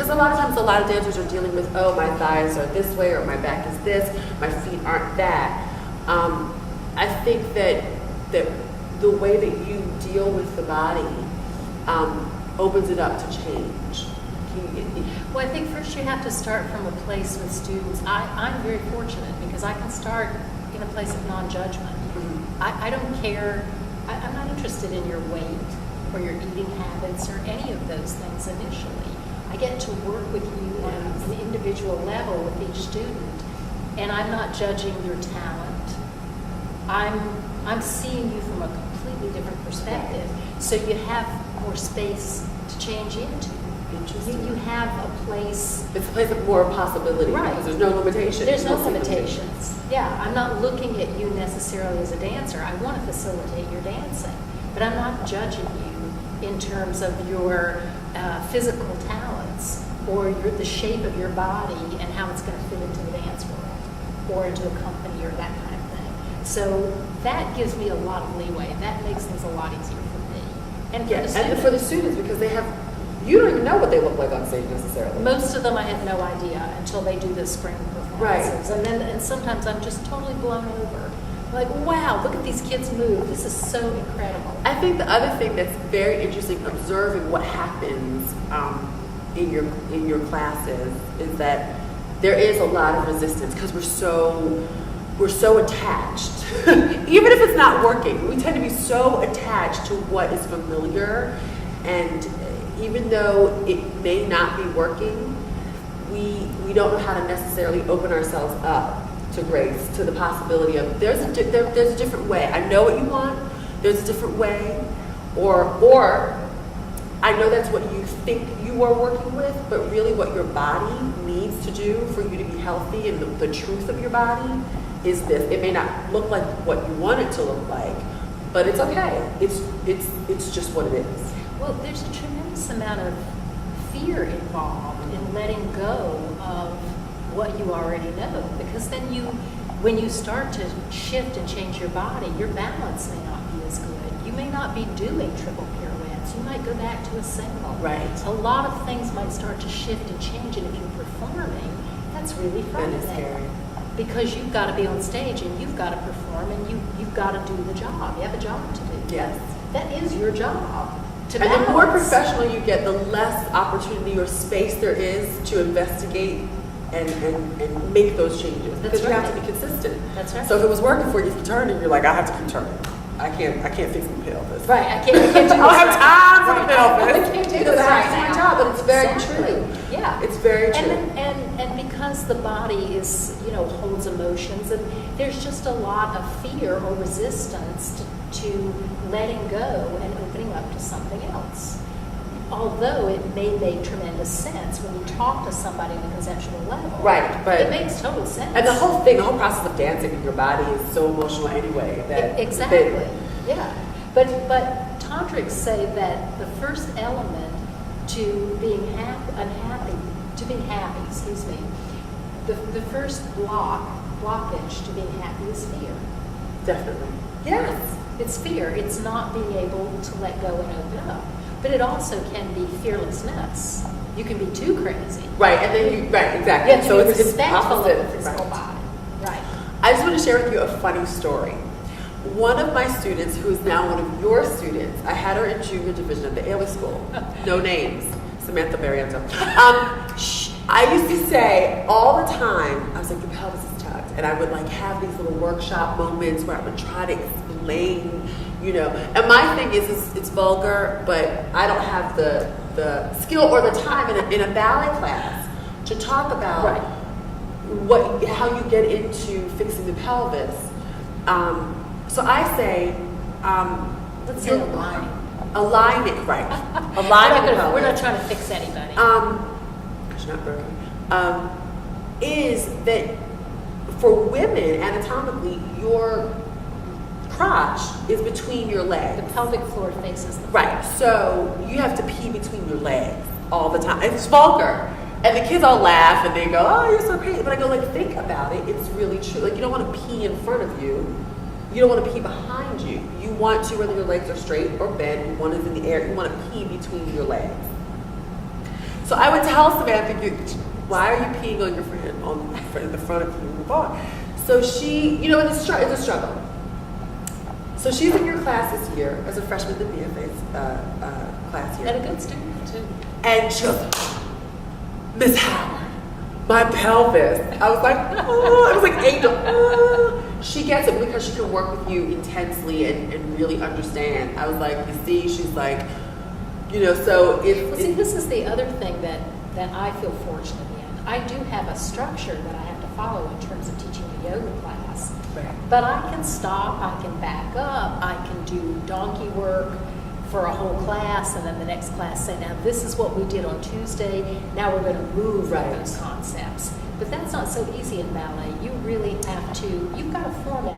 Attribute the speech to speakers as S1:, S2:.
S1: because a lot of times a lot of dancers are dealing with, oh, my thighs are this way or my back is this, my feet aren't that. I think that the way that you deal with the body opens it up to change.
S2: Well, I think first you have to start from a place with students. I'm very fortunate because I can start in a place of non-judgment.
S1: Mm-hmm.
S2: I don't care. I'm not interested in your weight or your eating habits or any of those things initially. I get to work with you on an individual level with each student, and I'm not judging your talent. I'm seeing you from a completely different perspective, so you have more space to change into. You have a place.
S1: It's a place of more possibility,
S2: right?
S1: Because there's no limitations.
S2: There's no limitations. Yeah, I'm not looking at you necessarily as a dancer. I want to facilitate your dancing, but I'm not judging you in terms of your physical talents or the shape of your body and how it's going to fit into the dance world or into a company or that kind of thing. So that gives me a lot of leeway. That makes things a lot easier for me.
S1: And for the students, because you don't even know what they look like on stage necessarily.
S2: Most of them I had no idea until they do the spring performances.
S1: Right.
S2: And sometimes I'm just totally blown over. Like, wow, look at these kids move. This is so incredible.
S1: I think the other thing that's very interesting, observing what happens in your classes, is that there is a lot of resistance because we're so attached. Even if it's not working, we tend to be so attached to what is familiar, and even though it may not be working, we don't know how to necessarily open ourselves up to grace, to the possibility of there's a different way. I know what you want. There's a different way, or I know that's what you think you are working with, but really what your body needs to do for you to be healthy, and the truth of your body is this. It may not look like what you want it to look like, but it's okay. It's just what it is.
S2: Well, there's a tremendous amount of fear involved in letting go of what you already know, because then when you start to shift and change your body, your balance may not be as good. You may not be doing triple pirouettes. You might go back to a single.
S1: Right.
S2: A lot of things might start to shift and change, and if you're performing, that's really frightening.
S1: That is scary.
S2: Because you've got to be on stage and you've got to perform and you've got to do the job. You have a job to do.
S1: Yes.
S2: That is your job.
S1: And the more professional you get, the less opportunity or space there is to investigate and make those changes. Because you have to be consistent.
S2: That's right.
S1: So if it was working for you, you turn and you're like, I have to keep turning. I can't fix the pelvis.
S2: Right. I can't do this.
S1: I don't have time for the pelvis.
S2: I can't do
S1: because
S2: this
S1: I have
S2: right
S1: to do my
S2: now.
S1: job, but it's very
S2: Exactly.
S1: true.
S2: Yeah.
S1: It's very true.
S2: And because the body is, holds emotions, and there's just a lot of fear or resistance to letting go and opening up to something else. Although it may make tremendous sense when you talk to somebody on a conceptual level.
S1: Right, but
S2: it makes total sense.
S1: And the whole process of dancing in your body is so emotional anyway.
S2: Exactly. Yeah. But tantrics say that the first element to being happy, the first blockage to being happy is fear.
S1: Definitely. Yes.
S2: It's fear. It's not being able to let go and open up. But it also can be fearlessness. You can be too crazy.
S1: Right, and then exactly.
S2: You have to
S1: So
S2: be
S1: it's
S2: respectful
S1: opposite.
S2: of the physical body. Right.
S1: I just want to share with you a funny story. One of my students, who is now one of your students, I had her in junior division at the Ailey School. No names. Samantha Barriento. I used to say all the time, I was like, your pelvis is tucked. And I would have these little workshop moments where I would try to explain, And my thing is it's vulgar, but I don't have the skill or the time in a ballet class to talk about how you get into fixing the pelvis. So I say,
S2: let's say aligning.
S1: Aligning, right. Aligning the pelvis.
S2: We're not trying to fix anybody.
S1: It's not broken. Is that for women, anatomically, your crotch is between your legs.
S2: The pelvic floor faces the floor.
S1: Right. So you have to pee between your legs all the time. It's vulgar. And the kids all laugh and they go, oh, you're so crazy. But I go, think about it. It's really true. You don't want to pee in front of you. You don't want to pee behind you. You want to, whether your legs are straight or bent, one is in the air, you want to pee between your legs. So I would tell Samantha, why are you peeing on your friend in the front of you in the bar? So she, it's a struggle. So she's in your class this year as a freshman in the BFA class here.
S2: And a good student, too.
S1: And she goes, Miss Howard, my pelvis. I was like, oh, I was like angel. Oh. She gets it because she can work with you intensely and really understand. I was like, you see, she's like, so if...
S2: Well, see, this is the other thing that I feel fortunate in. I do have a structure that I have to follow in terms of teaching a yoga class.
S1: Right.
S2: But I can stop, I can back up, I can do donkey work for a whole class, and then the next class say, now this is what we did on Tuesday, now we're going to move
S1: Right.
S2: those concepts. But that's not so easy in ballet. You really have to, you've got to format